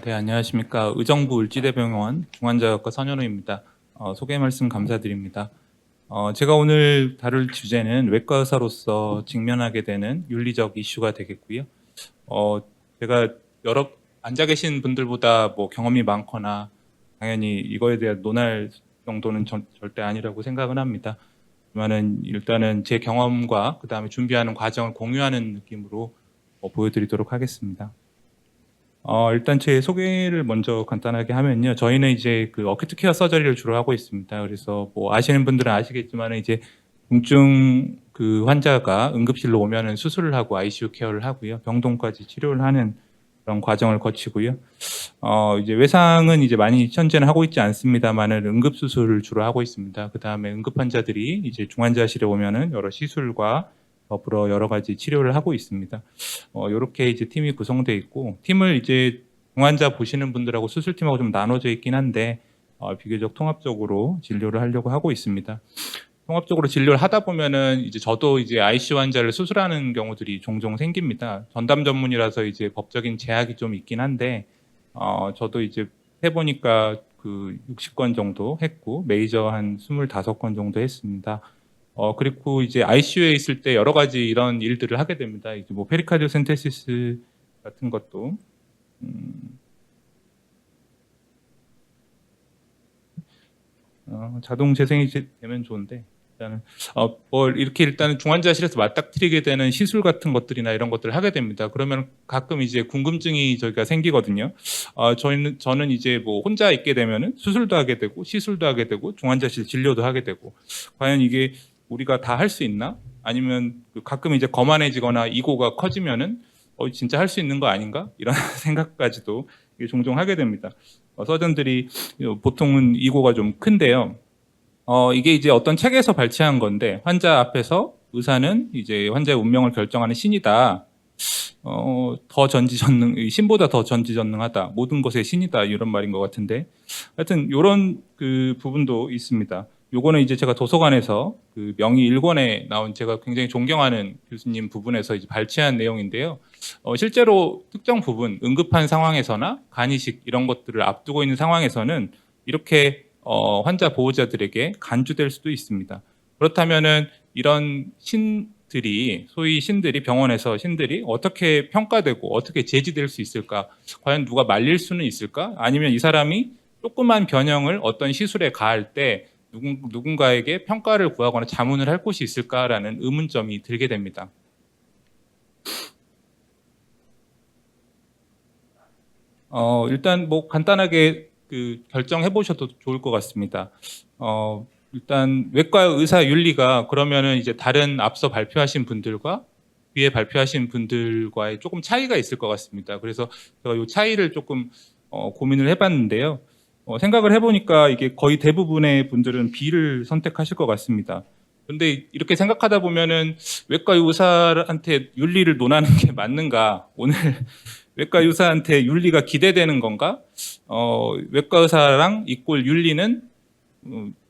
네, 안녕하십니까. 의정부 을지대병원 중환자역과 선현우입니다. 소개 말씀 감사드립니다. 제가 오늘 다룰 주제는 외과 의사로서 직면하게 되는 윤리적 이슈가 되겠고요. 제가 여러 앉아 계신 분들보다 뭐 경험이 많거나 당연히 이거에 대해 논할 정도는 절대 아니라고 생각은 합니다. 하지만은 일단은 제 경험과 그 다음에 준비하는 과정을 공유하는 느낌으로 보여드리도록 하겠습니다. 일단 제 소개를 먼저 간단하게 하면요. 저희는 이제 그 어큐트 케어 서저리를 주로 하고 있습니다. 그래서 뭐 아시는 분들은 아시겠지만 이제 중증 그 환자가 응급실로 오면은 수술을 하고 ICU 케어를 하고요. 병동까지 치료를 하는 그런 과정을 거치고요. 이제 외상은 이제 많이 현재는 하고 있지 않습니다만은 응급 수술을 주로 하고 있습니다. 그 다음에 응급 환자들이 이제 중환자실에 오면은 여러 시술과 더불어 여러 가지 치료를 하고 있습니다. 이렇게 이제 팀이 구성되어 있고, 팀을 이제 중환자 보시는 분들하고 수술팀하고 좀 나눠져 있긴 한데, 비교적 통합적으로 진료를 하려고 하고 있습니다. 통합적으로 진료를 하다 보면은 이제 저도 이제 ICU 환자를 수술하는 경우들이 종종 생깁니다. 전담 전문이라서 이제 법적인 제약이 좀 있긴 한데, 저도 이제 해보니까 그 60건 정도 했고, 메이저 한 25건 정도 했습니다. 그리고 이제 ICU에 있을 때 여러 가지 이런 일들을 하게 됩니다. 이제 뭐 페리카디오 센테시스 같은 것도 자동 재생이 되면 좋은데 일단은 뭘 이렇게 일단은 중환자실에서 맞닥뜨리게 되는 시술 같은 것들이나 이런 것들을 하게 됩니다. 그러면 가끔 이제 궁금증이 저희가 생기거든요. 저는 이제 뭐 혼자 있게 되면은 수술도 하게 되고 시술도 하게 되고 중환자실 진료도 하게 되고 과연 이게 우리가 다 할 수 있나? 아니면 가끔 이제 거만해지거나 이고가 커지면은 진짜 할 수 있는 거 아닌가? 이런 생각까지도 종종 하게 됩니다. 서전들이 보통은 이고가 좀 큰데요. 이게 이제 어떤 책에서 발췌한 건데 환자 앞에서 의사는 이제 환자의 운명을 결정하는 신이다. 더 전지전능, 신보다 더 전지전능하다. 모든 것의 신이다. 이런 말인 것 같은데. 하여튼 이런 그 부분도 있습니다. 요거는 이제 제가 도서관에서 그 명의 1권에 나온 제가 굉장히 존경하는 교수님 부분에서 이제 발췌한 내용인데요. 실제로 특정 부분, 응급한 상황에서나 간이식 이런 것들을 앞두고 있는 상황에서는 이렇게 환자 보호자들에게 간주될 수도 있습니다. 그렇다면은 이런 신들이 소위 신들이 병원에서 신들이 어떻게 평가되고 어떻게 제지될 수 있을까? 과연 누가 말릴 수는 있을까? 아니면 이 사람이 조그만 변형을 어떤 시술에 가할 때 누군가에게 평가를 구하거나 자문을 할 곳이 있을까라는 의문점이 들게 됩니다. 일단 뭐 간단하게 결정해 보셔도 좋을 것 같습니다. 일단 외과 의사 윤리가 그러면은 이제 다른 앞서 발표하신 분들과 뒤에 발표하신 분들과의 조금 차이가 있을 것 같습니다. 그래서 제가 이 차이를 조금 고민을 해봤는데요. 생각을 해보니까 이게 거의 대부분의 분들은 B를 선택하실 것 같습니다. 근데 이렇게 생각하다 보면은 외과 의사한테 윤리를 논하는 게 맞는가? 오늘 외과 의사한테 윤리가 기대되는 건가? 외과 의사랑 이꼴 윤리는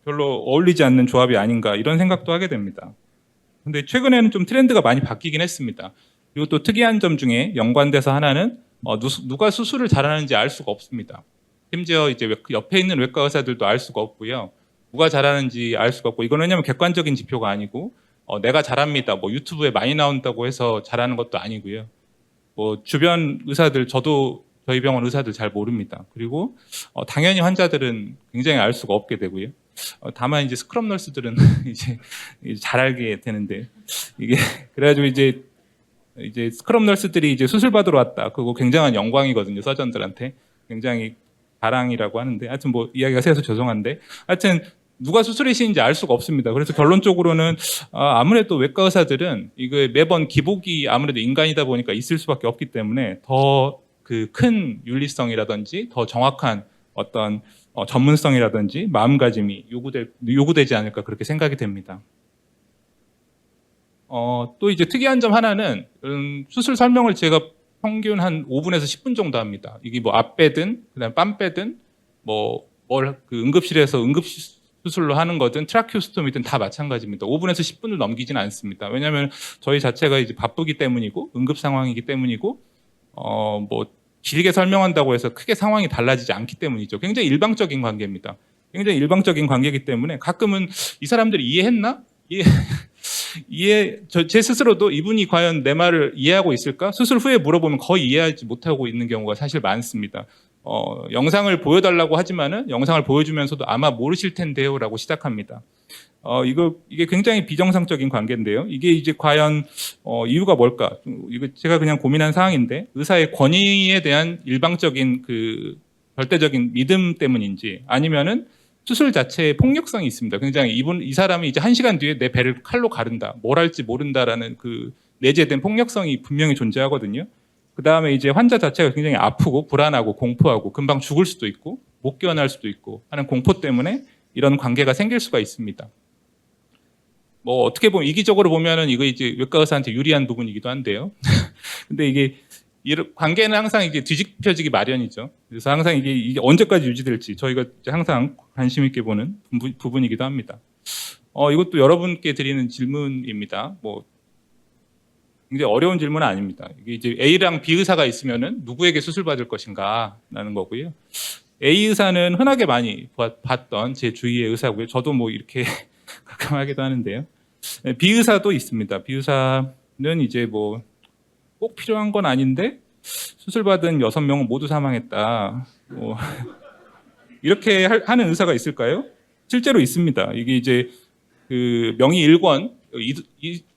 별로 어울리지 않는 조합이 아닌가 이런 생각도 하게 됩니다. 근데 최근에는 좀 트렌드가 많이 바뀌긴 했습니다. 그리고 또 특이한 점 중에 연관돼서 하나는 누가 수술을 잘하는지 알 수가 없습니다. 심지어 이제 옆에 있는 외과 의사들도 알 수가 없고요. 누가 잘하는지 알 수가 없고 이건 왜냐하면 객관적인 지표가 아니고 내가 잘합니다. 뭐 유튜브에 많이 나온다고 해서 잘하는 것도 아니고요. 뭐 주변 의사들 저도 저희 병원 의사들 잘 모릅니다. 그리고 당연히 환자들은 굉장히 알 수가 없게 되고요. 다만 이제 스크럽 널스들은 이제 잘 알게 되는데 이게 그래가지고 이제 스크럽 널스들이 이제 수술 받으러 왔다. 그거 굉장한 영광이거든요. 서전들한테 굉장히 자랑이라고 하는데 하여튼 뭐 이야기가 새서 죄송한데 하여튼 누가 수술이신지 알 수가 없습니다. 그래서 결론적으로는 아무래도 외과 의사들은 이거 매번 기복이 아무래도 인간이다 보니까 있을 수밖에 없기 때문에 더 그 큰 윤리성이라든지 더 정확한 어떤 전문성이라든지 마음가짐이 요구되지 않을까 그렇게 생각이 됩니다. 또 이제 특이한 점 하나는 수술 설명을 제가 평균 한 5분에서 10분 정도 합니다. 이게 뭐 앞배든 그다음 빰배든 뭐 뭘 그 응급실에서 수술로 하는 거든 트라키오스토미든 다 마찬가지입니다. 5분에서 10분을 넘기지는 않습니다. 왜냐하면 저희 자체가 이제 바쁘기 때문이고 응급 상황이기 때문이고 뭐 길게 설명한다고 해서 크게 상황이 달라지지 않기 때문이죠. 굉장히 일방적인 관계입니다. 굉장히 일방적인 관계이기 때문에 가끔은 이 사람들이 이해했나? 제 스스로도 이분이 과연 내 말을 이해하고 있을까? 수술 후에 물어보면 거의 이해하지 못하고 있는 경우가 사실 많습니다. 영상을 보여달라고 하지만은 영상을 보여주면서도 아마 모르실 텐데요 라고 시작합니다. 이게 굉장히 비정상적인 관계인데요. 이게 이제 과연, 이유가 뭘까? 이거 제가 그냥 고민한 사항인데, 의사의 권위에 대한 일방적인 절대적인 믿음 때문인지, 아니면은 수술 자체에 폭력성이 있습니다. 굉장히 이 사람이 이제 1시간 뒤에 내 배를 칼로 가른다, 뭘 할지 모른다라는 내재된 폭력성이 분명히 존재하거든요. 그 다음에 이제 환자 자체가 굉장히 아프고 불안하고 공포하고 금방 죽을 수도 있고 못 깨어날 수도 있고 하는 공포 때문에 이런 관계가 생길 수가 있습니다. 뭐 어떻게 보면 이기적으로 보면은 이거 이제 외과 의사한테 유리한 부분이기도 한데요. 근데 이게 관계는 항상 이게 뒤집혀지기 마련이죠. 그래서 항상 이게 언제까지 유지될지 저희가 항상 관심 있게 보는 부분이기도 합니다. 이것도 여러분께 드리는 질문입니다. 뭐 굉장히 어려운 질문은 아닙니다. 이게 이제 A랑 B 의사가 있으면은 누구에게 수술 받을 것인가라는 거고요. A 의사는 흔하게 많이 봤던 제 주위의 의사고요. 저도 뭐 이렇게 가끔 하기도 하는데요. B 의사도 있습니다. B 의사는 이제 뭐 꼭 필요한 건 아닌데 수술 받은 6명은 모두 사망했다. 뭐 이렇게 하는 의사가 있을까요? 실제로 있습니다. 이게 이제 명의 1권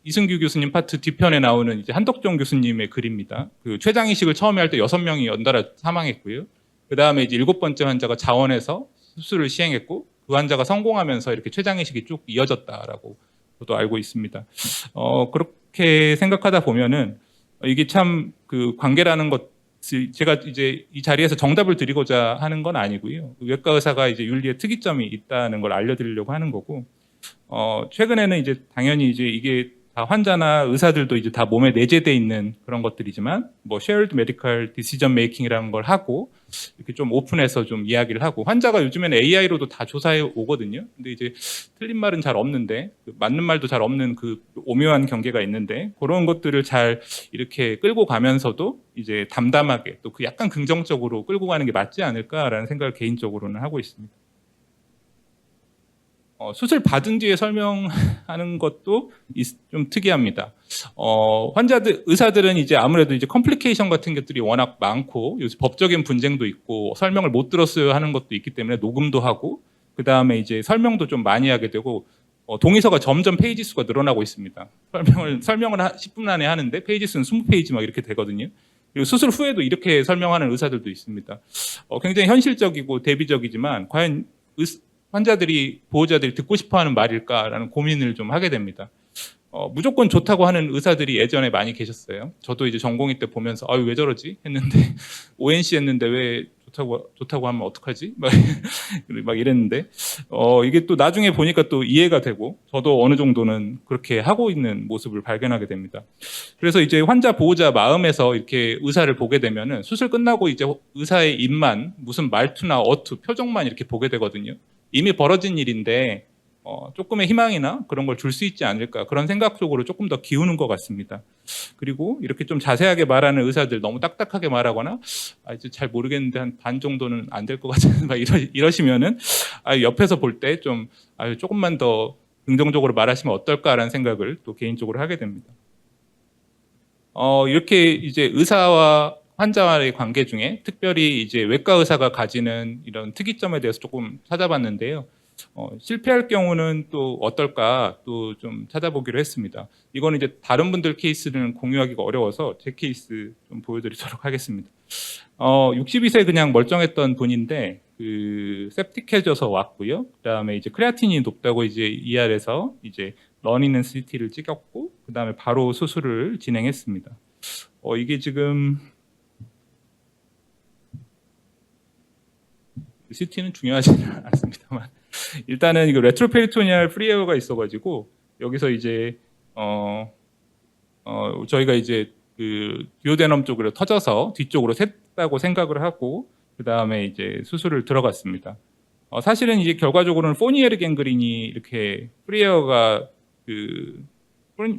이승규 교수님 파트 뒤편에 나오는 이제 한덕종 교수님의 글입니다. 췌장이식을 처음에 할 때 6명이 연달아 사망했고요. 그 다음에 이제 7번째 환자가 자원해서 수술을 시행했고 그 환자가 성공하면서 이렇게 췌장이식이 쭉 이어졌다라고 저도 알고 있습니다. 그렇게 생각하다 보면은 이게 참 관계라는 것이 제가 이제 이 자리에서 정답을 드리고자 하는 건 아니고요. 외과 의사가 이제 윤리의 특이점이 있다는 걸 알려드리려고 하는 거고, 최근에는 이제 당연히 이제 이게 다 환자나 의사들도 이제 다 몸에 내재돼 있는 그런 것들이지만, 뭐 shared medical decision making이라는 걸 하고 이렇게 좀 오픈해서 좀 이야기를 하고, 환자가 요즘에는 AI로도 다 조사해 오거든요. 근데 이제 틀린 말은 잘 없는데 맞는 말도 잘 없는 오묘한 경계가 있는데, 그런 것들을 잘 이렇게 끌고 가면서도 이제 담담하게 또 약간 긍정적으로 끌고 가는 게 맞지 않을까라는 생각을 개인적으로는 하고 있습니다. 수술 받은 뒤에 설명하는 것도 좀 특이합니다. 의사들은 이제 아무래도 이제 컴플리케이션 같은 것들이 워낙 많고, 요새 법적인 분쟁도 있고, 설명을 못 들었어요 하는 것도 있기 때문에 녹음도 하고, 그 다음에 이제 설명도 좀 많이 하게 되고, 동의서가 점점 페이지 수가 늘어나고 있습니다. 설명을 10분 안에 하는데 페이지 수는 20페이지 막 이렇게 되거든요. 그리고 수술 후에도 이렇게 설명하는 의사들도 있습니다. 굉장히 현실적이고 대비적이지만, 과연 환자들이, 보호자들이 듣고 싶어 하는 말일까라는 고민을 좀 하게 됩니다. 무조건 좋다고 하는 의사들이 예전에 많이 계셨어요. 저도 이제 전공의 때 보면서, 왜 저러지? 했는데, ONC 했는데 왜 좋다고 하면 어떡하지? 막 이랬는데, 이게 또 나중에 보니까 또 이해가 되고, 저도 어느 정도는 그렇게 하고 있는 모습을 발견하게 됩니다. 그래서 이제 환자 보호자 마음에서 이렇게 의사를 보게 되면은 수술 끝나고 이제 의사의 입만, 무슨 말투나 어투, 표정만 이렇게 보게 되거든요. 이미 벌어진 일인데 조금의 희망이나 그런 걸 줄 수 있지 않을까, 그런 생각 쪽으로 조금 더 기우는 것 같습니다. 그리고 이렇게 좀 자세하게 말하는 의사들, 너무 딱딱하게 말하거나 이제 잘 모르겠는데 한 반 정도는 안 될 것 같은 막 이러시면은 옆에서 볼 때 좀 조금만 더 긍정적으로 말하시면 어떨까라는 생각을 또 개인적으로 하게 됩니다. 이렇게 이제 의사와 환자와의 관계 중에 특별히 이제 외과 의사가 가지는 이런 특이점에 대해서 조금 찾아봤는데요. 실패할 경우는 또 어떨까 또 좀 찾아보기로 했습니다. 이거는 이제 다른 분들 케이스는 공유하기가 어려워서 제 케이스 좀 보여드리도록 하겠습니다. 62세 그냥 멀쩡했던 분인데 septic해져서 왔고요. 그다음에 이제 크레아틴이 높다고 이제 ER에서 이제 러닝 CT를 찍었고, 그다음에 바로 수술을 진행했습니다. 이게 지금 CT는 중요하지는 않습니다만, 일단은 이거 레트로페리토니얼 프리에어가 있어가지고 여기서 이제 저희가 이제 듀오데넘 쪽으로 터져서 뒤쪽으로 샜다고 생각을 하고, 그 다음에 이제 수술을 들어갔습니다. 사실은 이제 결과적으로는 포니에르 갱그린이 이렇게 프리에어가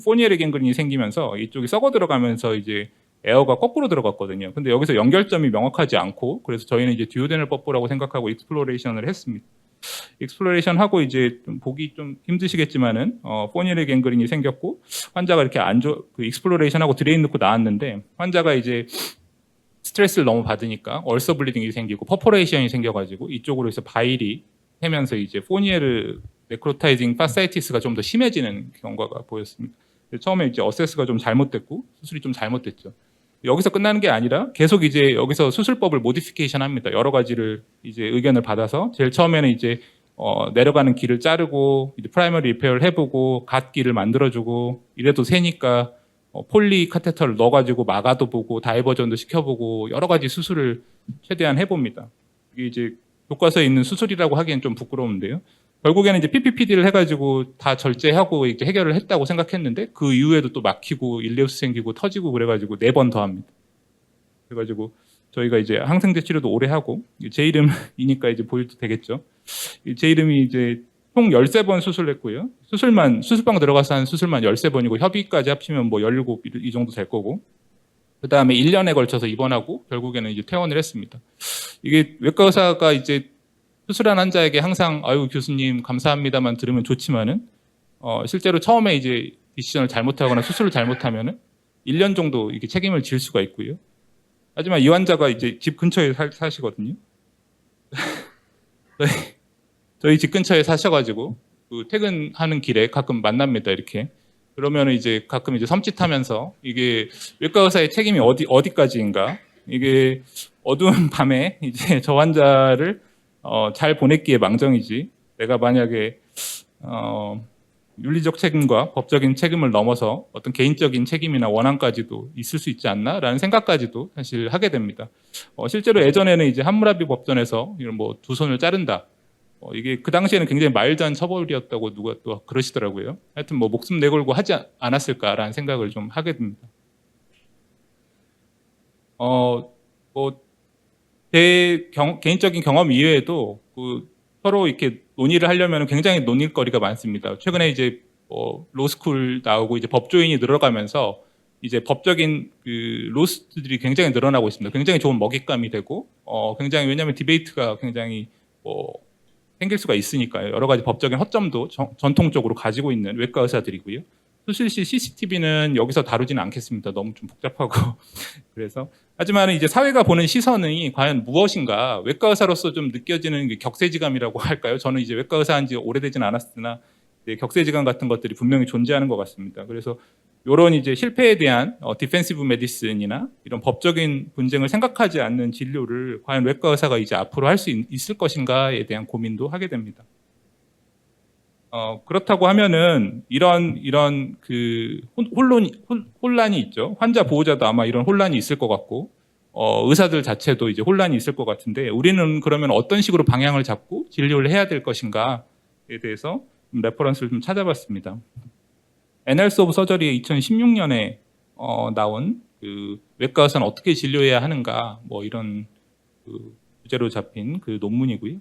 포니에르 갱그린이 생기면서 이쪽이 썩어 들어가면서 이제 에어가 거꾸로 들어갔거든요. 근데 여기서 연결점이 명확하지 않고 그래서 저희는 이제 듀오데널 버프라고 생각하고 익스플로레이션을 했습니다. 익스플로레이션 하고 이제 좀 보기 좀 힘드시겠지만은 포니엘 갱그린이 생겼고 환자가 이렇게 그 익스플로레이션 하고 드레인 넣고 나왔는데 환자가 이제 스트레스를 너무 받으니까 얼서 블리딩이 생기고 퍼포레이션이 생겨가지고 이쪽으로 해서 바일이 새면서 이제 포니에르 네크로타이징 파사이티스가 좀 더 심해지는 경과가 보였습니다. 처음에 이제 어세스가 좀 잘못됐고 수술이 좀 잘못됐죠. 여기서 끝나는 게 아니라 계속 이제 여기서 수술법을 모디피케이션 합니다. 여러 가지를 이제 의견을 받아서 제일 처음에는 이제 내려가는 길을 자르고 이제 프라이머리 리페어를 해보고 갓길을 만들어주고 이래도 새니까 폴리 카테터를 넣어가지고 막아도 보고 다이버전도 시켜보고 여러 가지 수술을 최대한 해봅니다. 이게 이제 교과서에 있는 수술이라고 하기엔 좀 부끄러운데요. 결국에는 이제 PPPD를 해가지고 다 절제하고 이제 해결을 했다고 생각했는데 그 이후에도 또 막히고 일레우스 생기고 터지고 그래가지고 4번 더 합니다. 그래가지고 저희가 이제 항생제 치료도 오래 하고 제 이름이니까 이제 보여도 되겠죠. 제 이름이 이제 총 13번 수술했고요. 수술방 들어가서 한 수술만 13번이고 협의까지 합치면 뭐 17 이 정도 될 거고. 그 다음에 1년에 걸쳐서 입원하고 결국에는 이제 퇴원을 했습니다. 이게 외과 의사가 이제 수술한 환자에게 항상 아유 교수님 감사합니다만 들으면 좋지만은 실제로 처음에 이제 디시전을 잘못하거나 수술을 잘못하면은 1년 정도 이게 책임을 질 수가 있고요. 하지만 이 환자가 이제 집 근처에 사시거든요. 저희 집 근처에 사셔가지고 그 퇴근하는 길에 가끔 만납니다 이렇게. 그러면은 이제 가끔 이제 섬찟하면서 이게 외과 의사의 책임이 어디까지인가? 이게 어두운 밤에 이제 저 환자를 잘 보냈기에 망정이지. 내가 만약에 윤리적 책임과 법적인 책임을 넘어서 어떤 개인적인 책임이나 원한까지도 있을 수 있지 않나라는 생각까지도 사실 하게 됩니다. 실제로 예전에는 이제 함무라비 법전에서 이런 뭐 2손을 자른다. 이게 그 당시에는 굉장히 마일드한 처벌이었다고 누가 또 그러시더라고요. 하여튼 뭐 목숨 내걸고 하지 않았을까라는 생각을 좀 하게 됩니다. 뭐 제 개인적인 경험 이외에도 그 서로 이렇게 논의를 하려면 굉장히 논의거리가 많습니다. 최근에 이제 로스쿨 나오고 이제 법조인이 늘어가면서 이제 법적인 그 로스들이 굉장히 늘어나고 있습니다. 굉장히 좋은 먹잇감이 되고 굉장히 왜냐하면 디베이트가 굉장히 생길 수가 있으니까요. 여러 가지 법적인 허점도 전통적으로 가지고 있는 외과 의사들이고요. 수술실 CCTV는 여기서 다루지는 않겠습니다. 너무 좀 복잡하고 그래서 하지만 이제 사회가 보는 시선이 과연 무엇인가 외과 의사로서 좀 느껴지는 격세지감이라고 할까요? 저는 이제 외과 의사한 지 오래되진 않았으나 격세지감 같은 것들이 분명히 존재하는 것 같습니다. 그래서 이런 이제 실패에 대한 디펜시브 메디슨이나 이런 법적인 분쟁을 생각하지 않는 진료를 과연 외과 의사가 이제 앞으로 할 수 있을 것인가에 대한 고민도 하게 됩니다. 그렇다고 하면은 이런 그 혼란이 있죠. 환자 보호자도 아마 이런 혼란이 있을 것 같고 의사들 자체도 이제 혼란이 있을 것 같은데 우리는 그러면 어떤 식으로 방향을 잡고 진료를 해야 될 것인가에 대해서 레퍼런스를 좀 찾아봤습니다. Annals of Surgery의 2016년에 나온 그 외과 의사는 어떻게 진료해야 하는가 뭐 이런 그 주제로 잡힌 그 논문이고요.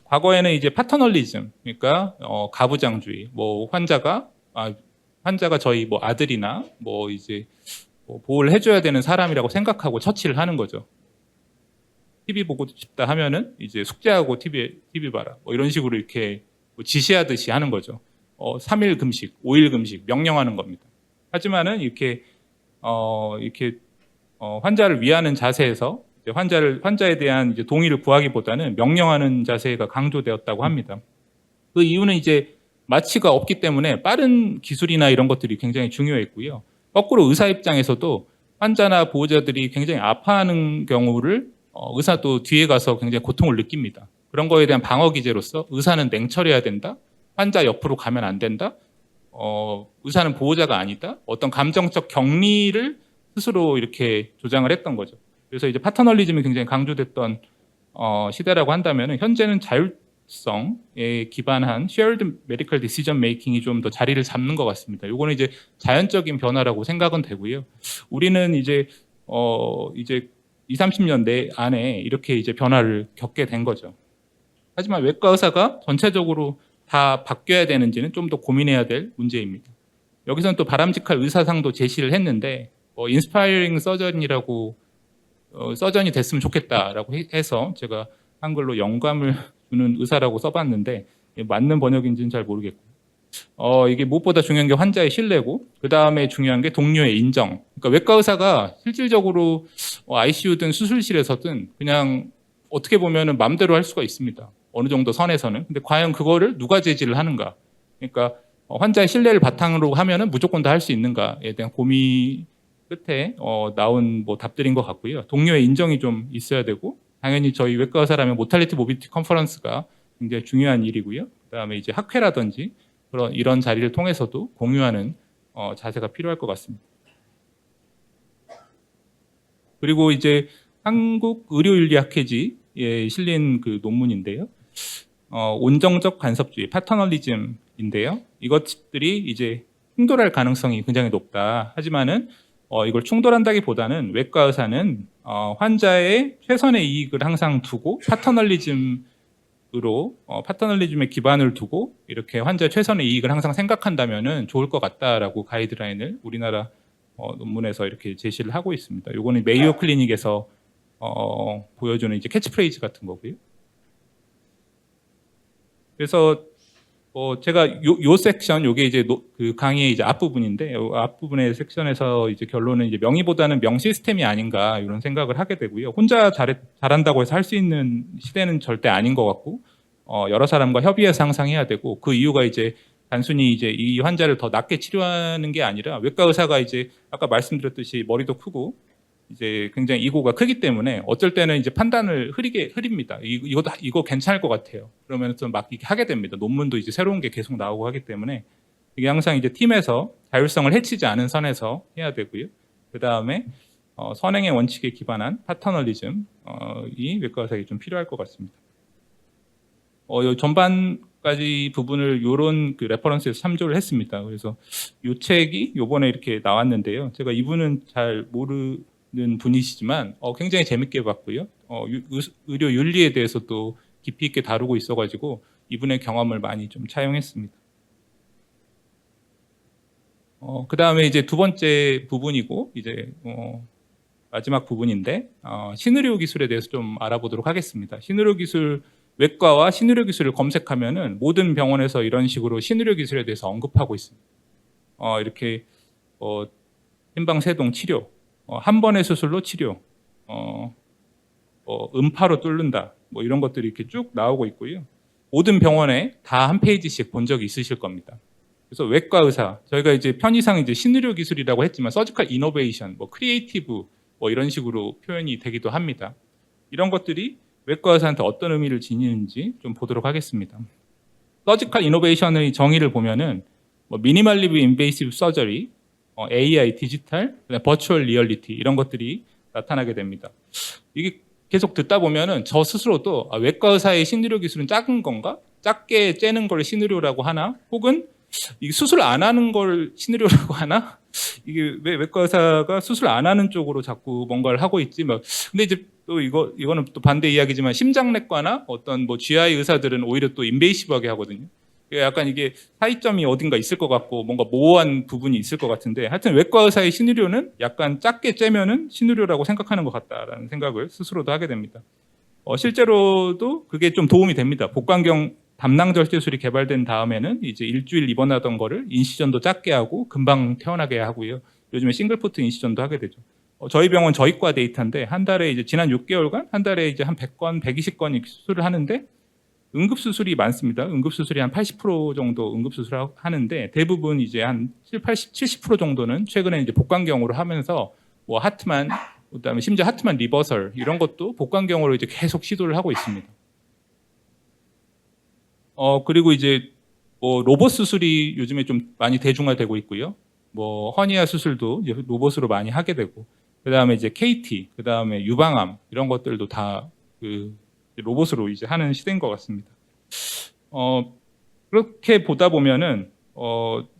과거에는 이제 파터널리즘, 그러니까 가부장주의, 뭐 환자가 저희 뭐 아들이나 뭐 이제 뭐 보호를 해줘야 되는 사람이라고 생각하고 처치를 하는 거죠. TV 보고 싶다 하면은 이제 숙제하고 TV 봐라, 뭐 이런 식으로 이렇게 뭐 지시하듯이 하는 거죠. 3일 금식, 5일 금식 명령하는 겁니다. 하지만은 이렇게 환자를 위하는 자세에서 환자에 대한 이제 동의를 구하기보다는 명령하는 자세가 강조되었다고 합니다. 그 이유는 이제 마취가 없기 때문에 빠른 기술이나 이런 것들이 굉장히 중요했고요. 거꾸로 의사 입장에서도 환자나 보호자들이 굉장히 아파하는 경우를 의사도 뒤에 가서 굉장히 고통을 느낍니다. 그런 거에 대한 방어 기제로서 의사는 냉철해야 된다. 환자 옆으로 가면 안 된다. 의사는 보호자가 아니다. 어떤 감정적 격리를 스스로 이렇게 조장을 했던 거죠. 그래서 이제 파터널리즘이 굉장히 강조됐던 시대라고 한다면 현재는 자율성에 기반한 shared medical decision making이 좀 더 자리를 잡는 것 같습니다. 이거는 이제 자연적인 변화라고 생각은 되고요. 우리는 이제 20, 30년 내 안에 이렇게 이제 변화를 겪게 된 거죠. 하지만 외과 의사가 전체적으로 다 바뀌어야 되는지는 좀 더 고민해야 될 문제입니다. 여기서는 또 바람직한 의사상도 제시를 했는데 인스파이링 서전이라고 서전이 됐으면 좋겠다라고 해서 제가 한글로 영감을 주는 의사라고 써봤는데 맞는 번역인지는 잘 모르겠고 이게 무엇보다 중요한 게 환자의 신뢰고 그 다음에 중요한 게 동료의 인정. 그러니까 외과 의사가 실질적으로 ICU든 수술실에서든 그냥 어떻게 보면은 마음대로 할 수가 있습니다. 어느 정도 선에서는. 근데 과연 그거를 누가 제지를 하는가? 그러니까 환자의 신뢰를 바탕으로 하면은 무조건 다 할 수 있는가에 대한 고민 끝에 나온 뭐 답들인 것 같고요. 동료의 인정이 좀 있어야 되고 당연히 저희 외과 의사라면 모탈리티 모빌리티 컨퍼런스가 굉장히 중요한 일이고요. 그다음에 이제 학회라든지 이런 자리를 통해서도 공유하는 자세가 필요할 것 같습니다. 그리고 이제 한국 의료윤리학회지에 실린 그 논문인데요. 온정적 간섭주의, 파터널리즘인데요. 이것들이 이제 충돌할 가능성이 굉장히 높다. 하지만은 이걸 충돌한다기보다는 외과 의사는 환자의 최선의 이익을 항상 두고 파터널리즘에 기반을 두고 이렇게 환자의 최선의 이익을 항상 생각한다면은 좋을 것 같다라고 가이드라인을 우리나라 논문에서 이렇게 제시를 하고 있습니다. 요거는 메이오 클리닉에서 보여주는 이제 캐치프레이즈 같은 거고요. 그래서 제가 요 섹션, 요게 이제 그 강의의 이제 앞부분인데, 요 앞부분의 섹션에서 이제 결론은 이제 명의보다는 명 시스템이 아닌가 이런 생각을 하게 되고요. 혼자 잘한다고 해서 할 수 있는 시대는 절대 아닌 것 같고, 여러 사람과 협의해서 항상 해야 되고, 그 이유가 이제 단순히 이제 이 환자를 더 낫게 치료하는 게 아니라 외과 의사가 이제 아까 말씀드렸듯이 머리도 크고 이제 굉장히 이고가 크기 때문에 어쩔 때는 이제 판단을 흐립니다. 이거 괜찮을 것 같아요. 그러면 좀 막 이렇게 하게 됩니다. 논문도 이제 새로운 게 계속 나오고 하기 때문에 이게 항상 이제 팀에서 자율성을 해치지 않은 선에서 해야 되고요. 그 다음에 선행의 원칙에 기반한 파터널리즘이 외과 의사에게 좀 필요할 것 같습니다. 요 전반까지 부분을 요런 그 레퍼런스에서 참조를 했습니다. 그래서 요 책이 요번에 이렇게 나왔는데요. 제가 이분은 잘 모르는 분이시지만 굉장히 재밌게 봤고요. 의료 윤리에 대해서도 깊이 있게 다루고 있어가지고 이분의 경험을 많이 좀 차용했습니다. 그 다음에 이제 두 번째 부분이고 이제 마지막 부분인데 신의료 기술에 대해서 좀 알아보도록 하겠습니다. 신의료 기술 외과와 신의료 기술을 검색하면은 모든 병원에서 이런 식으로 신의료 기술에 대해서 언급하고 있습니다. 이렇게 심방세동 치료, 한 번의 수술로 치료, 음파로 뚫는다, 뭐 이런 것들이 이렇게 쭉 나오고 있고요. 모든 병원에 다 한 페이지씩 본 적이 있으실 겁니다. 그래서 외과 의사, 저희가 이제 편의상 이제 신의료 기술이라고 했지만 서지컬 이노베이션, 뭐 크리에이티브, 뭐 이런 식으로 표현이 되기도 합니다. 이런 것들이 외과 의사한테 어떤 의미를 지니는지 좀 보도록 하겠습니다. 서지컬 이노베이션의 정의를 보면은 미니멀리브 인베이시브 서저리, AI, 디지털, 버추얼 리얼리티 이런 것들이 나타나게 됩니다. 이게 계속 듣다 보면은 저 스스로도 외과 의사의 신의료 기술은 작은 건가? 작게 째는 걸 신의료라고 하나? 혹은 수술 안 하는 걸 신의료라고 하나? 이게 왜 외과 의사가 수술 안 하는 쪽으로 자꾸 뭔가를 하고 있지? 근데 이제 또 이거는 또 반대 이야기지만 심장내과나 어떤 뭐 GI 의사들은 오히려 또 인베이시브하게 하거든요. 약간 이게 차이점이 어딘가 있을 것 같고 뭔가 모호한 부분이 있을 것 같은데 하여튼 외과 의사의 신의료는 약간 작게 째면은 신의료라고 생각하는 것 같다라는 생각을 스스로도 하게 됩니다. 실제로도 그게 좀 도움이 됩니다. 복강경 담낭절제술이 개발된 다음에는 이제 일주일 입원하던 거를 인시전도 작게 하고 금방 퇴원하게 하고요. 요즘에 싱글포트 인시전도 하게 되죠. 저희 병원 저희과 데이터인데 한 달에 이제 지난 6개월간 한 달에 이제 한 100건, 120건 수술을 하는데 응급수술이 많습니다. 응급수술이 한 80% 정도 응급수술을 하는데 대부분 이제 한 70% 정도는 최근에 이제 복강경으로 하면서 뭐 하트만, 그다음에 심지어 하트만 리버설 이런 것도 복강경으로 이제 계속 시도를 하고 있습니다. 그리고 이제 뭐 로봇 수술이 요즘에 좀 많이 대중화되고 있고요. 뭐 허니아 수술도 이제 로봇으로 많이 하게 되고, 그다음에 이제 KT, 그다음에 유방암 이런 것들도 다 그 로봇으로 이제 하는 시대인 것 같습니다. 그렇게 보다 보면은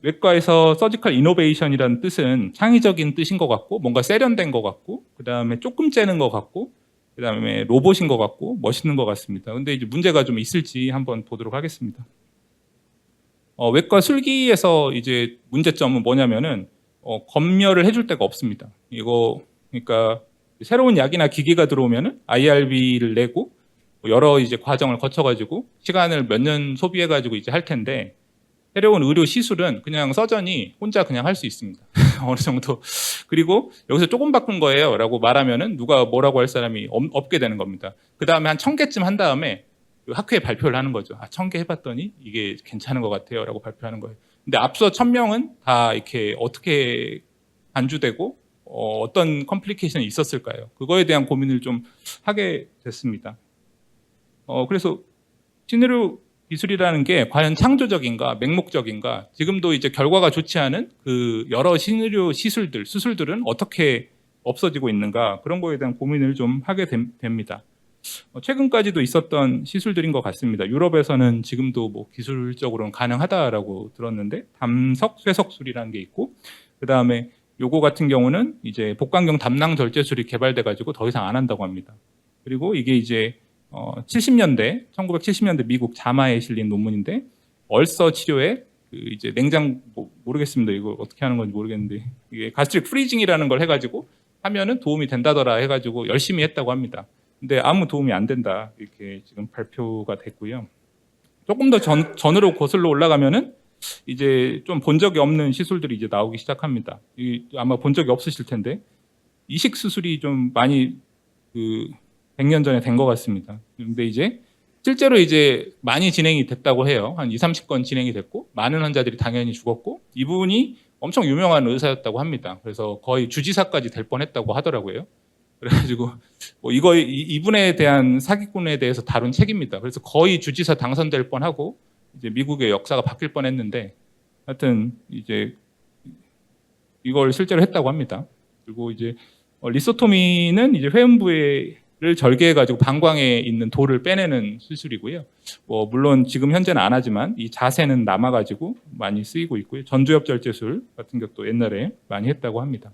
외과에서 서지컬 이노베이션이라는 뜻은 창의적인 뜻인 것 같고, 뭔가 세련된 것 같고, 그다음에 조금 째는 것 같고, 그다음에 로봇인 것 같고, 멋있는 것 같습니다. 근데 이제 문제가 좀 있을지 한번 보도록 하겠습니다. 외과 술기에서 이제 문제점은 뭐냐면은 검열을 해줄 데가 없습니다. 이거 그러니까 새로운 약이나 기기가 들어오면은 IRB를 내고 여러 이제 과정을 거쳐가지고 시간을 몇 년 소비해가지고 이제 할 텐데 새로운 의료 시술은 그냥 서전이 혼자 그냥 할 수 있습니다. 어느 정도. 그리고 여기서 조금 바꾼 거예요라고 말하면은 누가 뭐라고 할 사람이 없게 되는 겁니다. 그 다음에 한 1000개쯤 한 다음에 학회에 발표를 하는 거죠. 1000개 해봤더니 이게 괜찮은 것 같아요라고 발표하는 거예요. 근데 앞서 1000명은 다 이렇게 어떻게 간주되고 어떤 컴플리케이션이 있었을까요? 그거에 대한 고민을 좀 하게 됐습니다. 그래서 신의료 기술이라는 게 과연 창조적인가, 맹목적인가, 지금도 이제 결과가 좋지 않은 그 여러 신의료 시술들, 수술들은 어떻게 없어지고 있는가, 그런 거에 대한 고민을 좀 하게 됩니다. 최근까지도 있었던 시술들인 것 같습니다. 유럽에서는 지금도 뭐 기술적으로는 가능하다라고 들었는데, 담석 쇠석술이라는 게 있고, 그 다음에 요거 같은 경우는 이제 복강경 담낭 절제술이 개발돼가지고 더 이상 안 한다고 합니다. 그리고 이게 이제 1970년대 미국 자마에 실린 논문인데, 얼서 치료에 그 이제 냉장 모르겠습니다. 이거 어떻게 하는 건지 모르겠는데, 이게 가스트릭 프리징이라는 걸 해가지고 하면은 도움이 된다더라 해가지고 열심히 했다고 합니다. 근데 아무 도움이 안 된다 이렇게 지금 발표가 됐고요. 조금 더 전으로 거슬러 올라가면은 이제 좀 본 적이 없는 시술들이 이제 나오기 시작합니다. 아마 본 적이 없으실 텐데 이식 수술이 좀 많이 100년 전에 된 것 같습니다. 근데 이제 실제로 이제 많이 진행이 됐다고 해요. 한 20, 30건 진행이 됐고 많은 환자들이 당연히 죽었고 이분이 엄청 유명한 의사였다고 합니다. 그래서 거의 주지사까지 될 뻔했다고 하더라고요. 그래가지고 이분에 대한 사기꾼에 대해서 다룬 책입니다. 그래서 거의 주지사 당선될 뻔하고 이제 미국의 역사가 바뀔 뻔했는데 하여튼 이제 이걸 실제로 했다고 합니다. 그리고 이제 리소토미는 이제 회음부를 절개해가지고 방광에 있는 돌을 빼내는 수술이고요. 물론 지금 현재는 안 하지만 이 자세는 남아가지고 많이 쓰이고 있고요. 전두엽 절제술 같은 것도 옛날에 많이 했다고 합니다.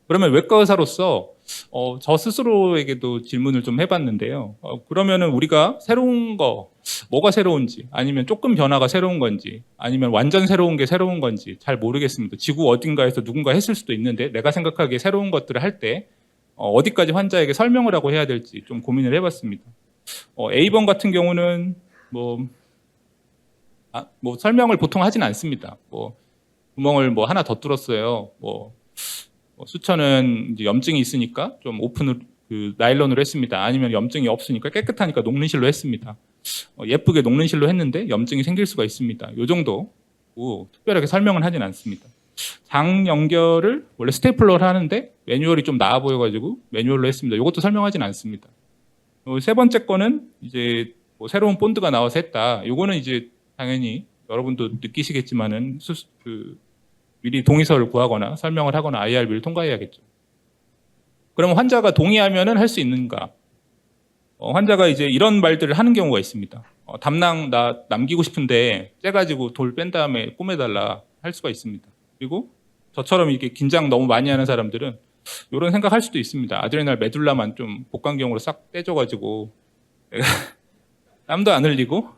그러면 외과 의사로서 저 스스로에게도 질문을 좀 해봤는데요. 그러면은 우리가 새로운 거 뭐가 새로운지 아니면 조금 변화가 새로운 건지 아니면 완전 새로운 게 새로운 건지 잘 모르겠습니다. 지구 어딘가에서 누군가 했을 수도 있는데 내가 생각하기에 새로운 것들을 할 때 어디까지 환자에게 설명을 하고 해야 될지 좀 고민을 해봤습니다. A번 같은 경우는 뭐 설명을 보통 하진 않습니다. 구멍을 하나 더 뚫었어요. 수천은 이제 염증이 있으니까 좀 오픈을 나일론으로 했습니다. 아니면 염증이 없으니까 깨끗하니까 녹는 실로 했습니다. 예쁘게 녹는 실로 했는데 염증이 생길 수가 있습니다. 요 정도 특별하게 설명은 하진 않습니다. 장 연결을 원래 스테이플러를 하는데 매뉴얼이 좀 나아 보여가지고 매뉴얼로 했습니다. 이것도 설명하진 않습니다. 세 번째 거는 이제 새로운 본드가 나와서 했다. 요거는 이제 당연히 여러분도 느끼시겠지만은 미리 동의서를 구하거나 설명을 하거나 IRB를 통과해야겠죠. 그러면 환자가 동의하면은 할 수 있는가? 환자가 이제 이런 말들을 하는 경우가 있습니다. 담낭 나 남기고 싶은데 째가지고 돌 뺀 다음에 꼬매달라 할 수가 있습니다. 그리고 저처럼 이렇게 긴장 너무 많이 하는 사람들은 이런 생각할 수도 있습니다. 아드레날 메둘라만 좀 복강경으로 싹 떼줘가지고 내가 땀도 안 흘리고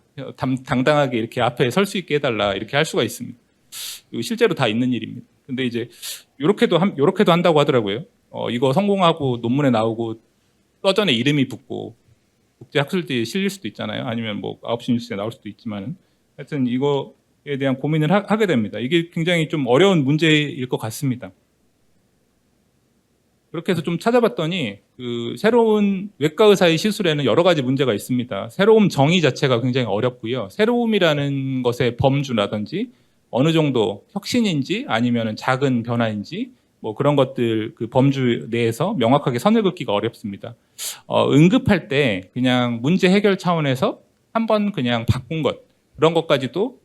당당하게 이렇게 앞에 설 수 있게 해달라 이렇게 할 수가 있습니다. 실제로 다 있는 일입니다. 근데 이제 요렇게도 한다고 하더라고요. 이거 성공하고 논문에 나오고 서전에 이름이 붙고 국제학술지에 실릴 수도 있잖아요. 아니면 9시 뉴스에 나올 수도 있지만은 하여튼 이거에 대한 고민을 하게 됩니다. 이게 굉장히 좀 어려운 문제일 것 같습니다. 그렇게 해서 좀 찾아봤더니 새로운 외과 의사의 시술에는 여러 가지 문제가 있습니다. 새로움 정의 자체가 굉장히 어렵고요. 새로움이라는 것의 범주라든지 어느 정도 혁신인지 아니면 작은 변화인지 그런 것들 범주 내에서 명확하게 선을 긋기가 어렵습니다. 응급할 때 그냥 문제 해결 차원에서 한번 그냥 바꾼 것 그런 것까지도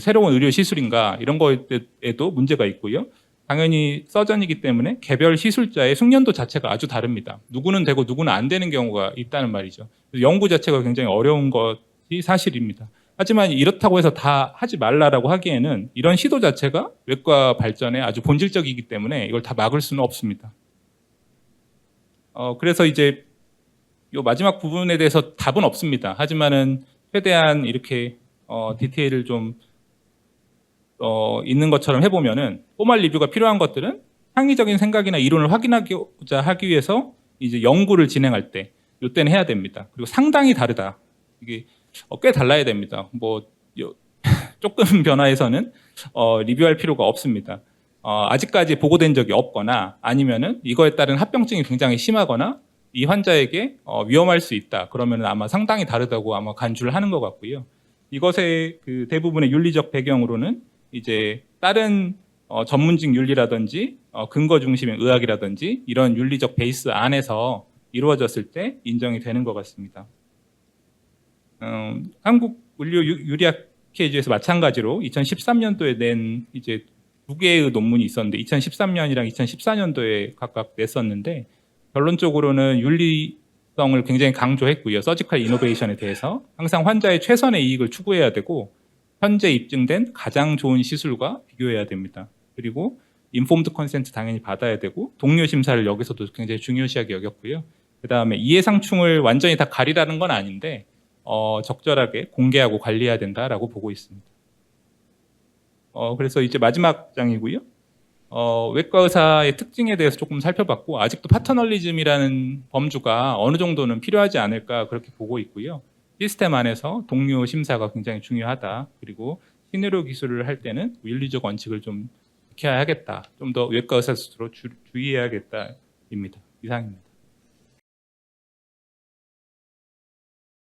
새로운 의료 시술인가 이런 거에도 문제가 있고요. 당연히 서전이기 때문에 개별 시술자의 숙련도 자체가 아주 다릅니다. 누구는 되고 누구는 안 되는 경우가 있다는 말이죠. 연구 자체가 굉장히 어려운 것이 사실입니다. 하지만 이렇다고 해서 다 하지 말라라고 하기에는 이런 시도 자체가 외과 발전에 아주 본질적이기 때문에 이걸 다 막을 수는 없습니다. 그래서 이제 이 마지막 부분에 대해서 답은 없습니다. 하지만은 최대한 이렇게 디테일을 좀 있는 것처럼 해보면은 포멀 리뷰가 필요한 것들은 창의적인 생각이나 이론을 확인하고자 하기 위해서 이제 연구를 진행할 때 이때는 해야 됩니다. 그리고 상당히 다르다. 이게 꽤 달라야 됩니다. 뭐 조금 변화해서는 리뷰할 필요가 없습니다. 아직까지 보고된 적이 없거나 아니면은 이거에 따른 합병증이 굉장히 심하거나 이 환자에게 위험할 수 있다. 그러면은 아마 상당히 다르다고 아마 간주를 하는 것 같고요. 이것의 그 대부분의 윤리적 배경으로는 이제 다른 전문직 윤리라든지 근거 중심의 의학이라든지 이런 윤리적 베이스 안에서 이루어졌을 때 인정이 되는 것 같습니다. 한국 의료 유리학회지에서 마찬가지로 2013년도에 낸 이제 두 개의 논문이 있었는데 2013년이랑 2014년도에 각각 냈었는데 결론적으로는 윤리성을 굉장히 강조했고요. 서지컬 이노베이션에 대해서 항상 환자의 최선의 이익을 추구해야 되고 현재 입증된 가장 좋은 시술과 비교해야 됩니다. 그리고 인폼드 컨센트 당연히 받아야 되고 동료 심사를 여기서도 굉장히 중요시하게 여겼고요. 그다음에 이해상충을 완전히 다 가리라는 건 아닌데 적절하게 공개하고 관리해야 된다라고 보고 있습니다. 그래서 이제 마지막 장이고요. 외과 의사의 특징에 대해서 조금 살펴봤고 아직도 파터널리즘이라는 범주가 어느 정도는 필요하지 않을까 그렇게 보고 있고요. 시스템 안에서 동료 심사가 굉장히 중요하다. 그리고 신의료 기술을 할 때는 윤리적 원칙을 좀 지켜야겠다. 좀 더 외과 의사 스스로 주의해야겠다입니다. 이상입니다.